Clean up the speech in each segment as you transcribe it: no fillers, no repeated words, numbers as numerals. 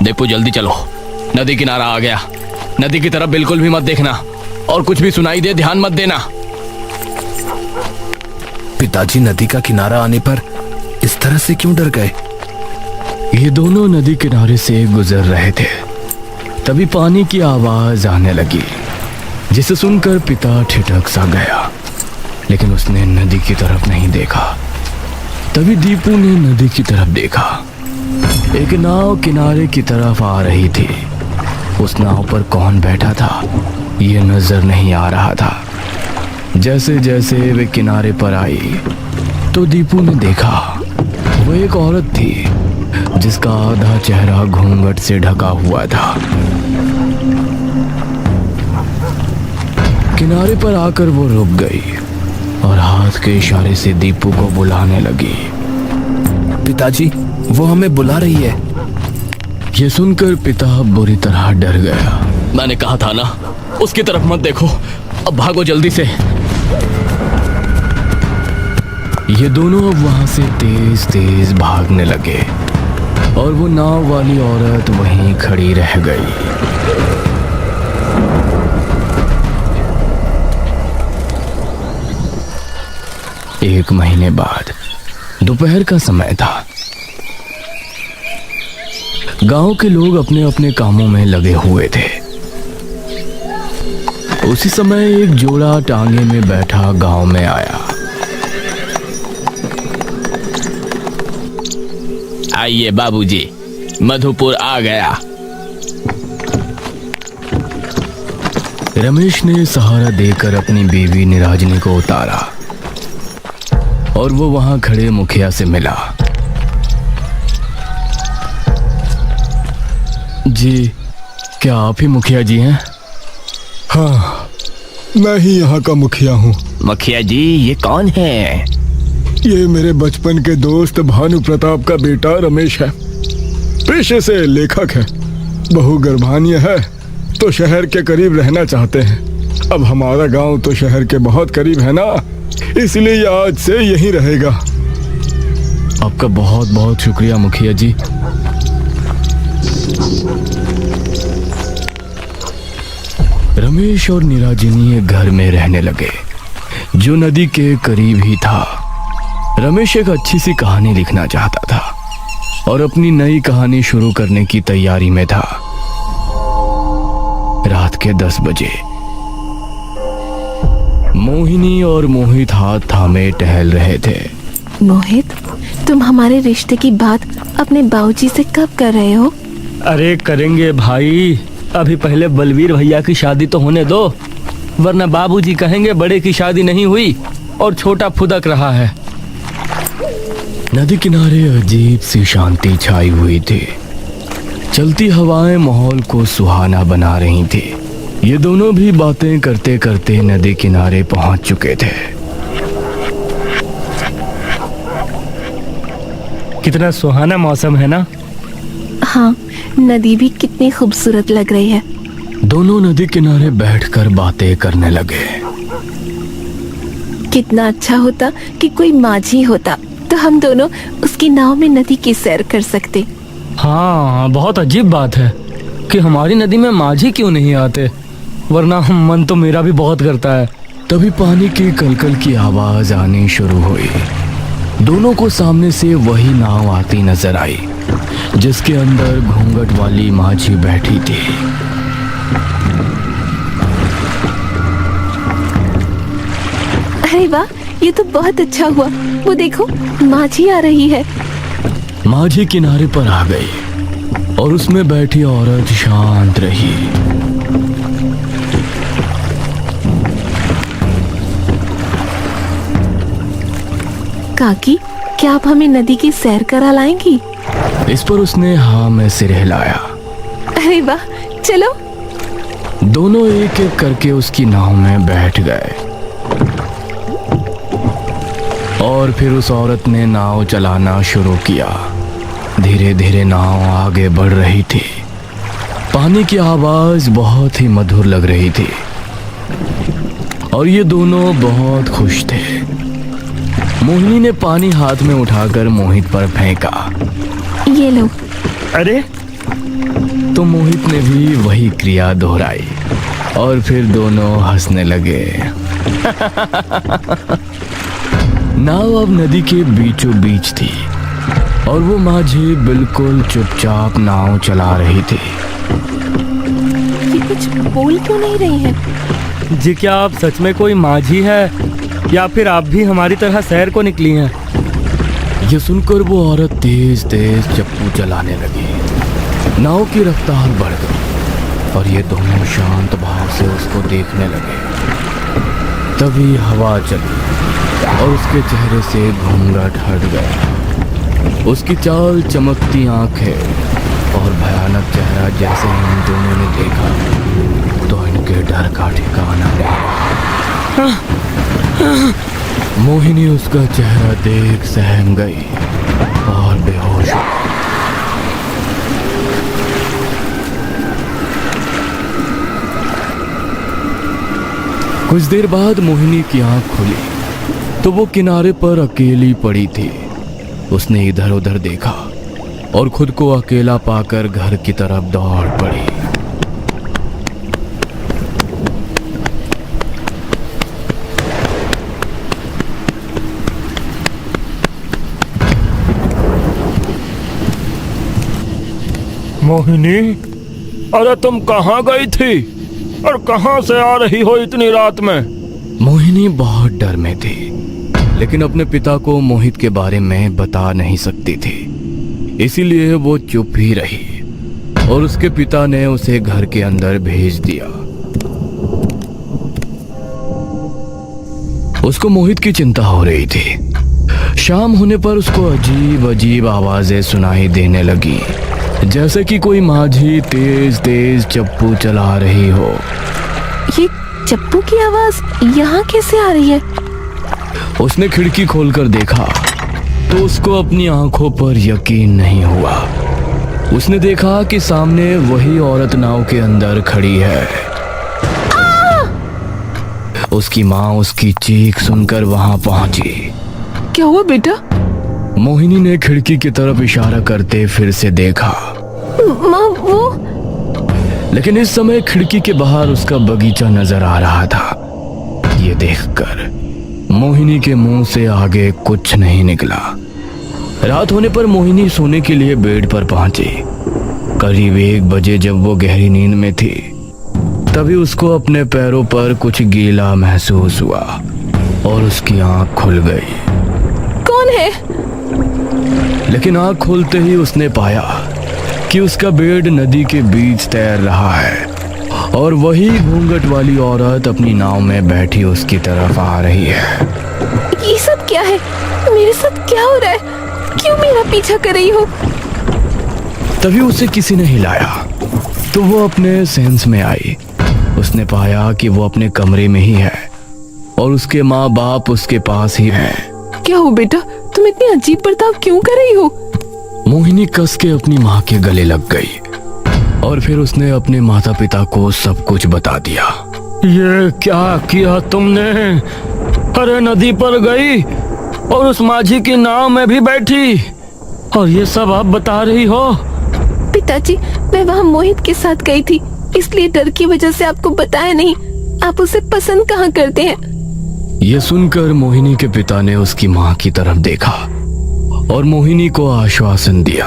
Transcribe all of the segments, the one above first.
दीपू जल्दी चलो, नदी किनारा आ गया। नदी की तरफ बिल्कुल भी मत देखना और कुछ भी सुनाई दे ध्यान मत देना। पिताजी नदी का किनारा आने पर इस तरह से क्यों डर गए? ये दोनों नदी किनारे से गुजर रहे थे, तभी पानी की आवाज आने लगी, जिसे सुनकर पिता ठिठक सा गया, लेकिन उसने नदी की तरफ नहीं देखा। तभी दीपू ने नदी की तरफ देखा। एक नाव किनारे की तरफ आ रही थी। उस नाव पर कौन बैठा था ये नजर नहीं आ रहा था। जैसे जैसे वे किनारे पर आई तो दीपू ने देखा वो एक औरत थी जिसका आधा चेहरा घूंघट से ढका हुआ था। किनारे पर आकर वो रुक गई और हाथ के इशारे से दीपू को बुलाने लगी। पिताजी, वो हमें बुला रही है। ये सुनकर पिता बुरी तरह डर गया। मैंने कहा था ना, उसकी तरफ मत देखो, अब भागो जल्दी से। ये दोनों अब वहां से तेज तेज भागने लगे और वो नाव वाली औरत वहीं खड़ी रह गई। एक महीने बाद दोपहर का समय था। गांव के लोग अपने अपने कामों में लगे हुए थे। उसी समय एक जोड़ा टांगे में बैठा गांव में आया। आइए बाबूजी, मधुपुर आ गया। रमेश ने सहारा देकर अपनी बीवी निराजनी को उतारा और वो वहां खड़े मुखिया से मिला। जी, क्या आप ही मुखिया जी हैं? हाँ, मैं ही यहाँ का मुखिया हूँ। मुखिया जी, ये कौन है? ये मेरे बचपन के दोस्त भानु प्रताप का बेटा रमेश है। पेशे से लेखक है, बहु गर्भान्य है, तो शहर के करीब रहना चाहते हैं। अब हमारा गांव तो शहर के बहुत करीब है ना, इसलिए ये आज से यहीं रहेगा। आपका बहुत बहुत शुक्रिया मुखिया जी। रमेश और निराजनी एक घर में रहने लगे जो नदी के करीब ही था। रमेश एक अच्छी सी कहानी लिखना चाहता था और अपनी नई कहानी शुरू करने की तैयारी में था। रात के 10 बजे मोहिनी और मोहित हाथ थामे टहल रहे थे। मोहित, तुम हमारे रिश्ते की बात अपने बाबूजी से कब कर रहे हो? अरे करेंगे भाई, अभी पहले बलवीर भैया की शादी तो होने दो, वरना बाबूजी कहेंगे बड़े की शादी नहीं हुई और छोटा फुदक रहा है। नदी किनारे अजीब सी शांति छाई हुई थी। चलती हवाएं माहौल को सुहाना बना रही थी। ये दोनों भी बातें करते करते नदी किनारे पहुंच चुके थे। कितना सुहाना मौसम है ना? हाँ, नदी भी कितनी खूबसूरत लग रही है। दोनों नदी किनारे बैठकर बातें करने लगे। कितना अच्छा होता कि कोई माझी होता तो हम दोनों उसकी नाव में नदी की सैर कर सकते। हाँ, बहुत अजीब बात है कि हमारी नदी में माझी क्यों नहीं आते, वरना मन तो मेरा भी बहुत करता है। तभी पानी की कलकल की आवाज आनी शुरू हुई। दोनों को सामने से वही नाव आती नजर आई जिसके अंदर घूंघट वाली माझी बैठी थी। अरे वाह, ये तो बहुत अच्छा हुआ। वो देखो, माझी आ रही है। माझी किनारे पर आ गई और उसमें बैठी औरत शांत रही। काकी, क्या आप हमें नदी की सैर करा लाएंगी? इस पर उसने हाँ में सिर हिलाया। अरे वाह, चलो। दोनों एक एक करके उसकी नाव में बैठ गए और फिर उस औरत ने नाव चलाना शुरू किया। धीरे धीरे नाव आगे बढ़ रही थी। पानी की आवाज बहुत ही मधुर लग रही थी और ये दोनों बहुत खुश थे। मोहिनी ने पानी हाथ में उठाकर मोहित पर फेंका। ये लो। अरे तो मोहित ने भी वही क्रिया दोहराई और फिर दोनों हंसने लगे। नाव अब नदी के बीचों बीच थी और वो माझी बिल्कुल चुपचाप नाव चला रही थी। ये कुछ बोल क्यों नहीं रही है? जी क्या आप सच में कोई माझी है या फिर आप भी हमारी तरह शहर को निकली हैं? ये सुनकर वो औरत तेज तेज चप्पू चलाने लगी। नाव की रफ्तार बढ़ गई और ये दोनों शांत भाव से उसको देखने लगे। तभी हवा चली और उसके चेहरे से घूंघट हट गया। उसकी चाल, चमकती आंखें और भयानक चेहरा जैसे ही इन दोनों ने देखा तो इनके डर का ठिकाना नहीं। मोहिनी उसका चेहरा देख सहम गई और बेहोश हो गई। कुछ देर बाद मोहिनी की आंख खुली तो वो किनारे पर अकेली पड़ी थी। उसने इधर उधर देखा और खुद को अकेला पाकर घर की तरफ दौड़ पड़ी। मोहिनी, अरे तुम कहाँ गई थी और कहाँ से आ रही हो इतनी रात में? मोहिनी बहुत डर में थी लेकिन अपने पिता को मोहित के बारे में बता नहीं सकती थी, इसीलिए वो चुप ही रही और उसके पिता ने उसे घर के अंदर भेज दिया। उसको मोहित की चिंता हो रही थी। शाम होने पर उसको अजीब अजीब आवाजें सुनाई देने लगी, जैसे कि कोई माझी तेज तेज चप्पू चला रही हो। ये चप्पू की आवाज यहाँ कैसे आ रही है? उसने खिड़की खोलकर देखा तो उसको अपनी आंखों पर यकीन नहीं हुआ। उसने देखा कि सामने वही औरत नाव के अंदर खड़ी है। उसकी माँ उसकी चीख सुनकर वहां पहुंची। क्या हुआ बेटा? मोहिनी ने खिड़की की तरफ इशारा करते फिर से देखा, माँ वो। लेकिन इस समय खिड़की के बाहर उसका बगीचा नजर आ रहा था। ये देखकर मोहिनी के मुंह से आगे कुछ नहीं निकला। रात होने पर मोहिनी सोने के लिए बेड पर पहुंची। करीब 1 बजे जब वो गहरी नींद में थी तभी उसको अपने पैरों पर कुछ गीला महसूस हुआ और उसकी आंख खुल गई। कौन है? लेकिन आंख खोलते ही उसने पाया कि उसका बेड नदी के बीच तैर रहा है और वही घूंघट वाली औरत अपनी नाव में बैठी उसकी तरफ आ रही है। ये सब क्या है? मेरे साथ क्या हो रहा है? क्यों मेरा पीछा कर रही हो? तभी उसे किसी ने हिलाया तो वो अपने सेंस में आई। उसने पाया कि वो अपने कमरे में ही है और उसके माँ बाप उसके पास ही हैं। क्या हो बेटा, तुम इतनी अजीब बर्ताव क्यों कर रही हो? मोहिनी कस के अपनी माँ के गले लग गई और फिर उसने अपने माता पिता को सब कुछ बता दिया। ये क्या किया तुमने? अरे नदी पर गई और उस माझी की नाव में भी बैठी और ये सब आप बता रही हो? पिताजी, मैं वहाँ मोहित के साथ गई थी, इसलिए डर की वजह से आपको बताया नहीं। आप उसे पसंद कहाँ करते हैं? ये सुनकर मोहिनी के पिता ने उसकी माँ की तरफ देखा और मोहिनी को आश्वासन दिया।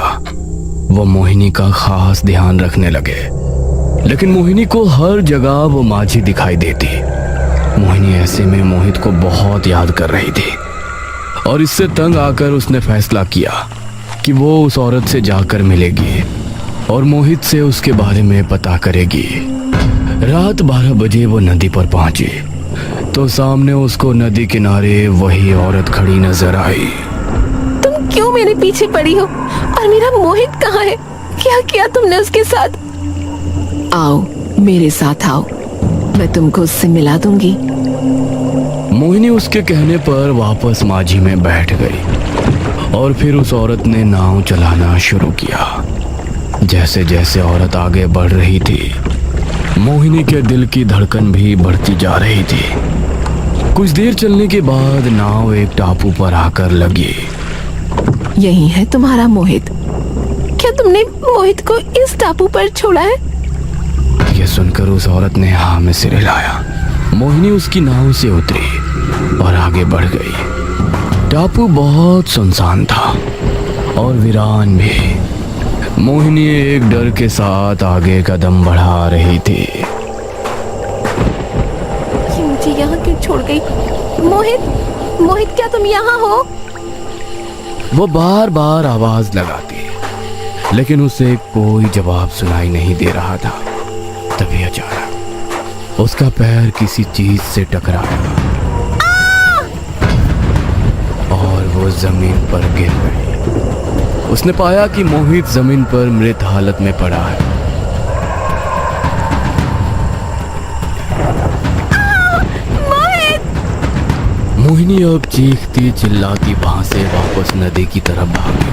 वो मोहिनी का खास ध्यान रखने लगे, लेकिन मोहिनी को हर जगह वो माझी दिखाई देती। मोहिनी ऐसे में मोहित को बहुत याद कर रही थी और इससे तंग आकर उसने फैसला किया कि वो उस औरत से जाकर मिलेगी और मोहित से उसके बारे में पता करेगी। रात 12 बजे वो नदी पर पहुंची तो सामने उसको नदी किनारे वही औरत खड़ी नजर आई। तुम क्यों मेरे पीछे पड़ी हो? और मेरा मोहित कहाँ है? क्या किया तुमने उसके साथ? आओ मेरे साथ आओ, मैं तुमको उससे मिला दूंगी। मोहिनी उसके कहने पर वापस माझी में बैठ गई और फिर उस औरत ने नाव चलाना शुरू किया। जैसे जैसे औरत आगे बढ़ रही थी मोहिनी के दिल की धड़कन भी बढ़ती जा रही थी। कुछ देर चलने के बाद नाव एक टापू पर आकर लगी। यही है तुम्हारा मोहित? क्या तुमने मोहित को इस टापू पर छोड़ा है? यह सुनकर उस औरत ने हाँ में सिर हिलाया। मोहिनी उसकी नाव से उतरी और आगे बढ़ गई। टापू बहुत सुनसान था और वीरान भी। मोहिनी एक डर के साथ आगे कदम बढ़ा रही थी। ये मुझे यहाँ क्यों छोड़ गई? मोहित, मोहित क्या तुम यहाँ हो? वो बार बार आवाज लगाती, लेकिन उसे कोई जवाब सुनाई नहीं दे रहा था। तभी अचानक उसका पैर किसी चीज से टकराया और वो जमीन पर गिर गई। उसने पाया कि मोहित जमीन पर मृत हालत में पड़ा है। मोहिनी अब चीखती चिल्लाती वहां से वापस नदी की तरफ भागी।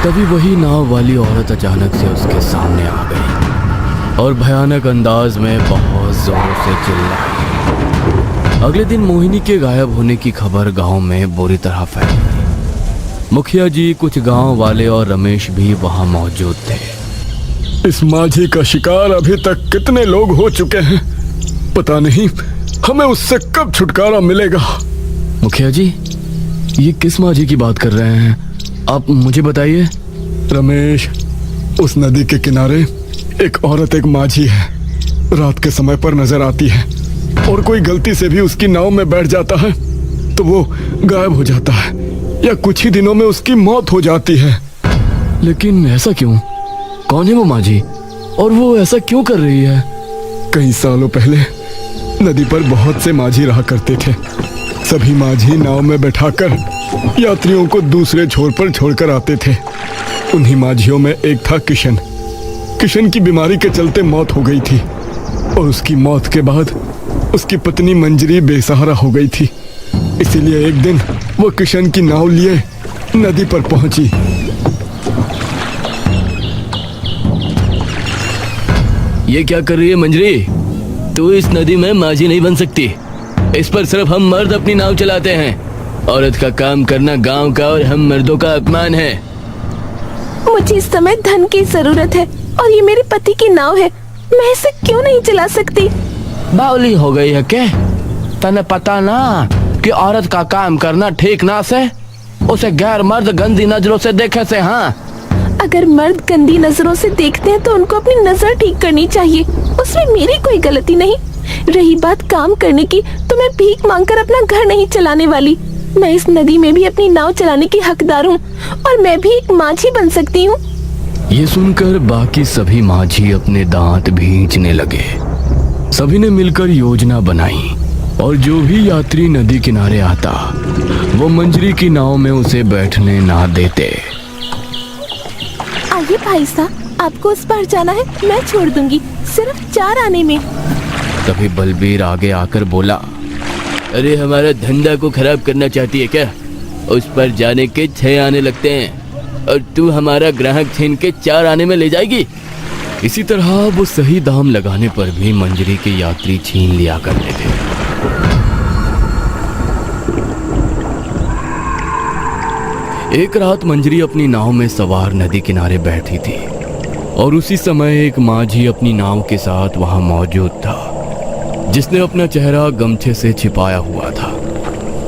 तभी वही नाव वाली औरत अचानक से उसके सामने आ गई और भयानक अंदाज में बहुत जोर से चिल्लाई। अगले दिन मोहिनी के गायब होने की खबर गांव में बुरी तरह फैल गई। मुखिया जी, कुछ गांव वाले और रमेश भी वहां मौजूद थे। इस माझी का शिकार अभी तक कितने लोग हो चुके हैं, पता नहीं हमें उससे कब छुटकारा मिलेगा। मुखिया जी, ये किस माझी की बात कर रहे हैं आप, मुझे बताइए। रमेश, उस नदी के किनारे एक औरत एक माझी है। रात के समय पर नजर आती है और कोई गलती से भी उसकी नाव में बैठ जाता है तो वो गायब हो जाता है या कुछ ही दिनों में उसकी मौत हो जाती है। लेकिन ऐसा क्यों? कौन है वो माझी और वो ऐसा क्यों कर रही है? कई सालों पहले नदी पर बहुत से माझी रहा करते थे। सभी माझी नाव में बैठाकर यात्रियों को दूसरे छोर पर छोड़कर आते थे। उन्हीं माझियों में एक था किशन। किशन की बीमारी के चलते मौत हो गई थी और उसकी मौत के बाद उसकी पत्नी मंजरी बेसहारा हो गई थी। इसीलिए एक दिन वो किशन की नाव लिए नदी पर पहुंची। ये क्या कर रही है मंजरी? तू इस नदी में माझी नहीं बन सकती। इस पर सिर्फ हम मर्द अपनी नाव चलाते हैं। औरत का काम करना गांव का और हम मर्दों का अपमान है। मुझे इस समय धन की जरूरत है और ये मेरे पति की नाव है। मैं इसे क्यों नहीं चला सकती? बावली हो गई है क्या? तने पता ना कि औरत का काम करना ठीक ना से उसे गैर मर्द गंदी नजरों से देखे से। हाँ, अगर मर्द गंदी नजरों से देखते हैं तो उनको अपनी नजर ठीक करनी चाहिए। उसमें मेरी कोई गलती नहीं। रही बात काम करने की, तो मैं भीख मांगकर अपना घर नहीं चलाने वाली। मैं इस नदी में भी अपनी नाव चलाने की हकदार हूँ और मैं भी एक माझी बन सकती हूँ। ये सुनकर बाकी सभी माझी अपने दांत भींचने लगे। सभी ने मिलकर योजना बनाई और जो भी यात्री नदी किनारे आता वो मंजरी की नाव में उसे बैठने ना देते। आइए भाई साहब, आपको उस पार जाना है, मैं छोड़ दूंगी, सिर्फ 4 आने में। तभी बलबीर आगे आकर बोला, अरे हमारा धंधा को खराब करना चाहती है क्या? उस पर जाने के 6 आने लगते हैं और तू हमारा ग्राहक छीन के 4 आने में ले जाएगी। इसी तरह वो सही दाम लगाने पर भी मंजरी के यात्री छीन लिया करते थे। एक रात मंजरी अपनी नाव में सवार नदी किनारे बैठी थी और उसी समय एक माझी अपनी नाव के साथ वहां मौजूद था, जिसने अपना चेहरा गमछे से छिपाया हुआ था।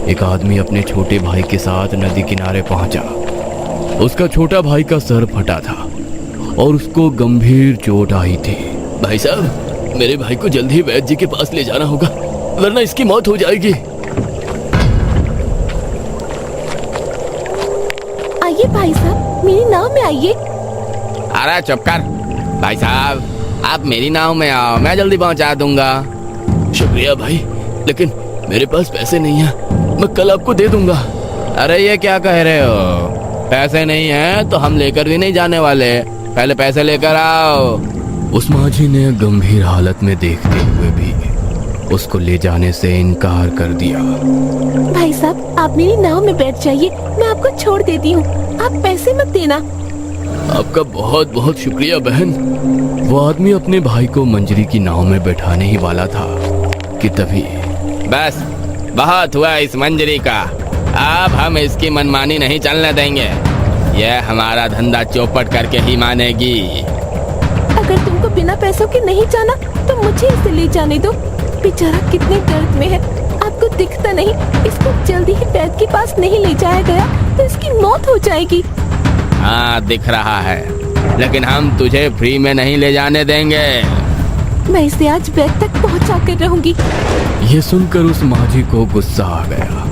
एक आदमी अपने छोटे भाई के साथ नदी किनारे पहुंचा। उसका छोटा भाई का सर फटा था और उसको गंभीर चोट आई थी। भाई साहब, मेरे भाई को जल्दी ही वैद्य जी के पास ले जाना होगा, वरना इसकी मौत हो जाएगी। आइए भाई साहब, मेरी नाव में आइए। अरे चुप कर भाई साहब, आप मेरी नाव में आओ, मैं जल्दी पहुंचा दूंगा। शुक्रिया भाई, लेकिन मेरे पास पैसे नहीं है, मैं कल आपको दे दूंगा। अरे ये क्या कह रहे हो? पैसे नहीं है तो हम लेकर भी नहीं जाने वाले, पहले पैसे लेकर आओ। उस माझी ने गंभीर हालत में देखते हुए भी उसको ले जाने से इनकार कर दिया। भाई साहब, आप मेरी नाव में बैठ जाइए, मैं आपको छोड़ देती हूँ, आप पैसे मत देना। आपका बहुत बहुत शुक्रिया बहन। वो आदमी अपने भाई को मंजरी की नाव में बैठाने ही वाला था कि तभी बस बहुत हुआ इस मंजरी का, अब हम इसकी मनमानी नहीं चलने देंगे। यह हमारा धंधा चौपट करके ही मानेगी। अगर तुमको बिना पैसों के नहीं जाना तो मुझे इसे ले जाने दो। बेचारा कितने दर्द में है, आपको दिखता नहीं? इसको जल्दी ही वैद्य के पास नहीं ले जाया गया तो इसकी मौत हो जाएगी। हाँ दिख रहा है, लेकिन हम तुझे फ्री में नहीं ले जाने देंगे। मैं इसे आज वैद्य तक पहुंचा कर रहूंगी। ये सुनकर उस माझी को गुस्सा आ गया।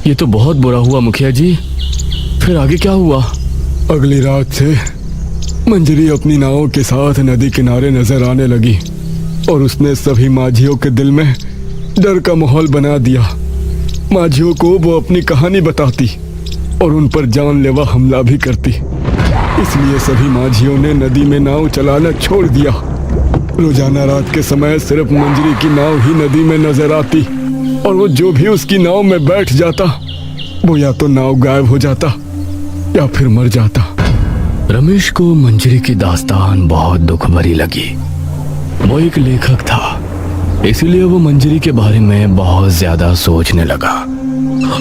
ये तो बहुत बुरा हुआ मुखिया जी, फिर आगे क्या हुआ? अगली रात से मंजरी अपनी नावों के साथ नदी किनारे नजर आने लगी और उसने सभी माझियों के दिल में डर का माहौल बना दिया। माझियों को वो अपनी कहानी बताती और उन पर जानलेवा हमला भी करती। इसलिए सभी माझियों ने नदी में नाव चलाना छोड़ दिया। रोजाना रात के समय सिर्फ मंजरी की नाव ही नदी में नजर आती और वो जो भी उसकी नाव में बैठ जाता वो या तो नाव गायब हो जाता या फिर मर जाता। रमेश को मंजरी की दास्तान बहुत दुख भरी लगी। वो एक लेखक था, इसलिए वो मंजरी के बारे में बहुत ज्यादा सोचने लगा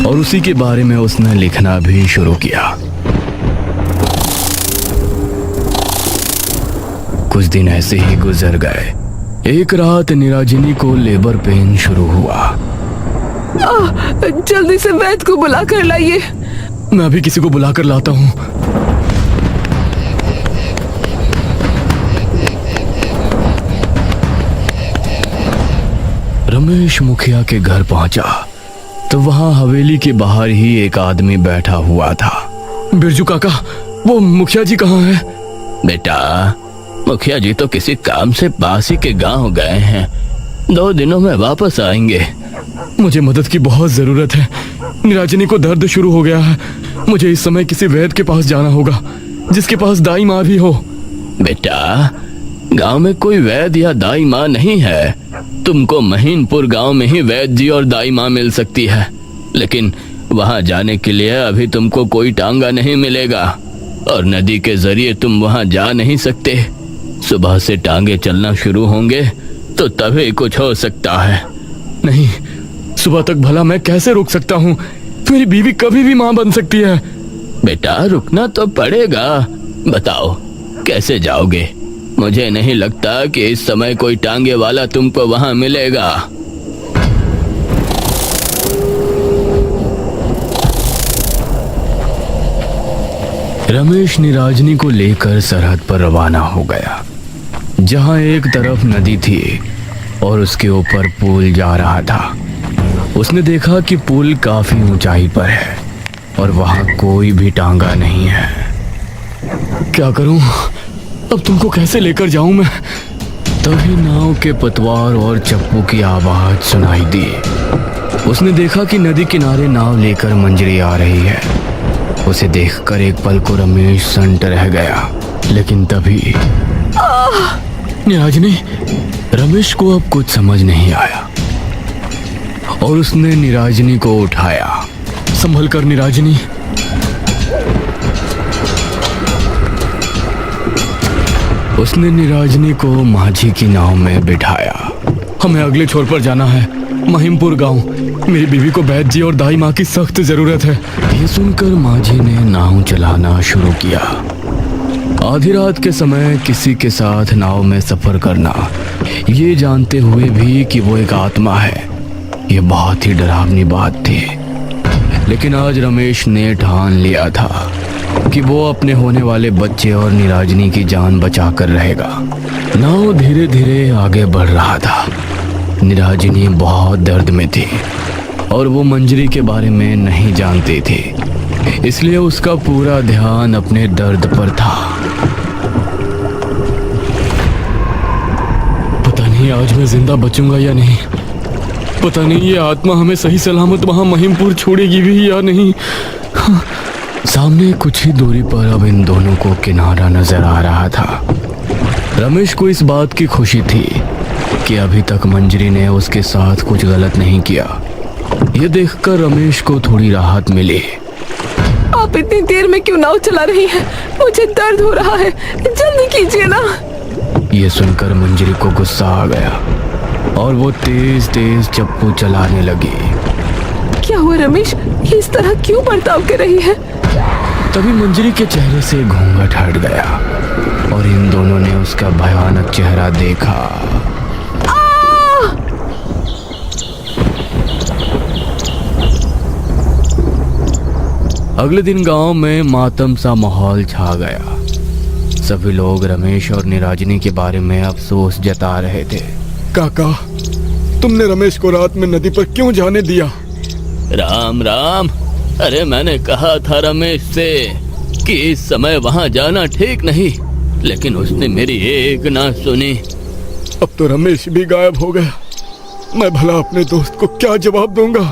और उसी के बारे में उसने लिखना भी शुरू किया। कुछ दिन ऐसे ही गुजर गए। एक रात निराजिनी को लेबर पेन शुरू हुआ। जल्दी से वैद्य को बुला कर लाइए। मैं अभी किसी को बुला कर लाता हूँ। रमेश मुखिया के घर पहुंचा तो वहां हवेली के बाहर ही एक आदमी बैठा हुआ था। बिरजू काका, वो मुखिया जी कहाँ है? बेटा, मुखिया जी तो किसी काम से बासी के गांव गए हैं, 2 दिनों में वापस आएंगे। मुझे मदद की बहुत जरूरत है। निराजनी को दर्द शुरू हो गया है। मुझे इस समय किसी वैद्य के पास जाना होगा जिसके पास दाई माँ भी हो। बेटा, गांव में कोई वैद्य या दाई माँ नहीं है। तुमको महीनपुर गांव में ही वैद्य जी और दाई माँ मिल सकती है, लेकिन वहां जाने के लिए अभी तुमको कोई टांगा नहीं मिलेगा और नदी के जरिए तुम वहां जा नहीं सकते। सुबह से टांगे चलना शुरू होंगे तो तभी कुछ हो सकता है। नहीं, सुबह तक भला मैं कैसे रुक सकता हूँ? मेरी बीवी कभी भी माँ बन सकती है। बेटा, रुकना तो पड़ेगा। बताओ कैसे जाओगे? मुझे नहीं लगता कि इस समय कोई टांगे वाला तुमको वहां मिलेगा। रमेश निराजनी को लेकर सरहद पर रवाना हो गया, जहां एक तरफ नदी थी और उसके ऊपर पुल जा रहा था। उसने देखा कि पुल काफी ऊंचाई पर है और वहां कोई भी टांगा नहीं है। क्या करूं? अब तुमको कैसे लेकर जाऊं मैं? तभी नाव के पतवार और चप्पू की आवाज सुनाई दी। उसने देखा कि नदी किनारे नाव लेकर मंजरी आ रही है। उसे देखकर एक पल को रमेश संट रह गया, लेकिन तभी निराजनी। रमेश को अब कुछ समझ नहीं आया और उसने निराजनी को उठाया। संभल कर निराजनी। उसने निराजनी को माझी की नाव में बिठाया। हमें अगले छोर पर जाना है, महिमपुर गांव। मेरी बीवी को वैद्य जी और दाई माँ की सख्त जरूरत है। ये सुनकर माझी ने नाव चलाना शुरू किया। आधी रात के समय किसी के साथ नाव में सफर करना, ये जानते हुए भी कि वो एक आत्मा है, ये बहुत ही डरावनी बात थी। लेकिन आज रमेश ने ठान लिया था कि वो अपने होने वाले बच्चे और निराजनी की जान बचा कर रहेगा। नाव धीरे धीरे आगे बढ़ रहा था। निराजनी बहुत दर्द में थी और वो मंजरी के बारे में नहीं जानती थी, इसलिए उसका पूरा ध्यान अपने दर्द पर था। पता नहीं आज मैं जिंदा बचूंगा या नहीं। पता नहीं ये आत्मा हमें सही सलामत वहां महिमपुर छोड़ेगी भी या नहीं। सामने कुछ ही दूरी पर अब इन दोनों को किनारा नजर आ रहा था। रमेश को इस बात की खुशी थी कि अभी तक मंजरी ने उसके साथ कुछ गलत नहीं किया। ये देखकर रमेश को थोड़ी राहत मिली। आप इतनी देर में क्यों नाव चला रही हैं? मुझे दर्द हो रहा है, जल्दी कीजिए ना। ये सुनकर मंजरी को गुस्सा आ गया। और वो तेज तेज चप्पू चलाने लगी। क्या हुआ रमेश, ये इस तरह क्यों बर्ताव कर रही है? तभी मंजरी के चेहरे से घूंघट हट गया और इन दोनों ने उसका भयानक चेहरा देखा। अगले दिन गांव में मातम सा माहौल छा गया। सभी लोग रमेश और निराजनी के बारे में अफसोस जता रहे थे। काका, तुमने रमेश को रात में नदी पर क्यों जाने दिया? राम राम। अरे मैंने कहा था रमेश से कि इस समय वहां जाना ठीक नहीं, लेकिन उसने मेरी एक ना सुनी। अब तो रमेश भी गायब हो गया। मैं भला अपने दोस्त को क्या जवाब दूंगा?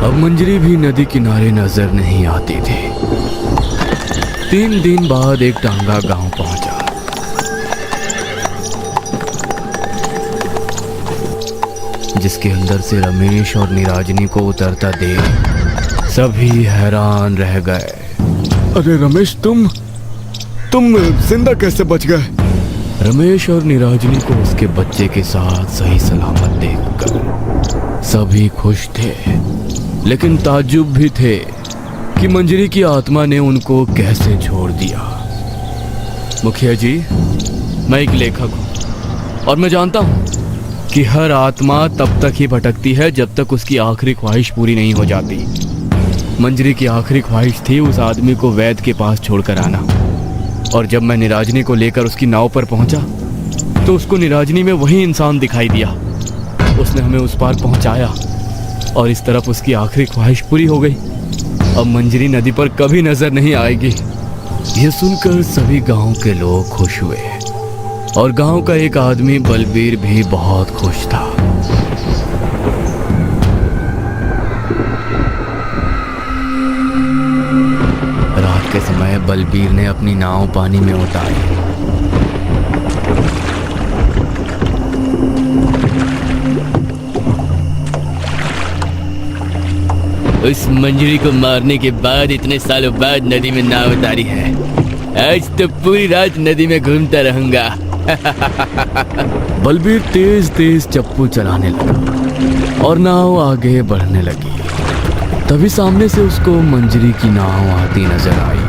अब मंजरी भी नदी किनारे नजर नहीं आती थी। 3 दिन बाद एक टांगा गांव पहुंचा। जिसके अंदर से रमेश और निराजनी को उतरता देख सभी हैरान रह गए। अरे रमेश, तुम जिंदा कैसे बच गए? रमेश और निराजनी को उसके बच्चे के साथ सही सलामत देखकर सभी खुश थे, लेकिन ताज्जुब भी थे कि मंजरी की आत्मा ने उनको कैसे छोड़ दिया। मुखिया जी, मैं एक लेखक हूं और मैं जानता हूं कि हर आत्मा तब तक ही भटकती है जब तक उसकी आखिरी ख्वाहिश पूरी नहीं हो जाती। मंजरी की आखिरी ख्वाहिश थी उस आदमी को वैद्य के पास छोड़कर आना, और जब मैं निराजनी को लेकर उसकी नाव पर पहुंचा तो उसको निराजनी में वही इंसान दिखाई दिया। उसने हमें उस पार पहुंचाया और इस तरफ उसकी आखिरी ख्वाहिश पूरी हो गई। अब मंजरी नदी पर कभी नजर नहीं आएगी। यह सुनकर सभी गांव के लोग खुश हुए और गांव का एक आदमी बलबीर भी बहुत खुश था। रात के समय बलबीर ने अपनी नाव पानी में उतारी। उस मंजरी को मारने के बाद इतने सालों बाद नदी में नाव उतारी है। आज तो पूरी रात नदी में घूमता रहूंगा। बलबीर तेज तेज चप्पू चलाने लगा और नाव आगे बढ़ने लगी। तभी सामने से उसको मंजरी की नाव आती नजर आई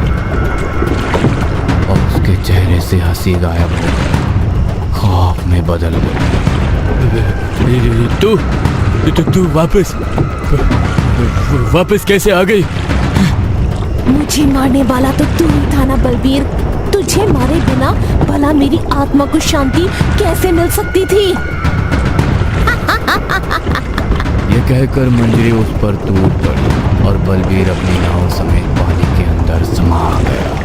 और उसके चेहरे से हंसी गायब हो गई, खौफ में बदल गई। तू वापस कैसे आ गई? मुझे मारने वाला तो तू ही था ना बलबीर। तुझे मारे बिना भला मेरी आत्मा को शांति कैसे मिल सकती थी? ये कहकर मंजरी उस पर टूट पड़ी और बलबीर अपनी नाव समेत पानी के अंदर समा गया।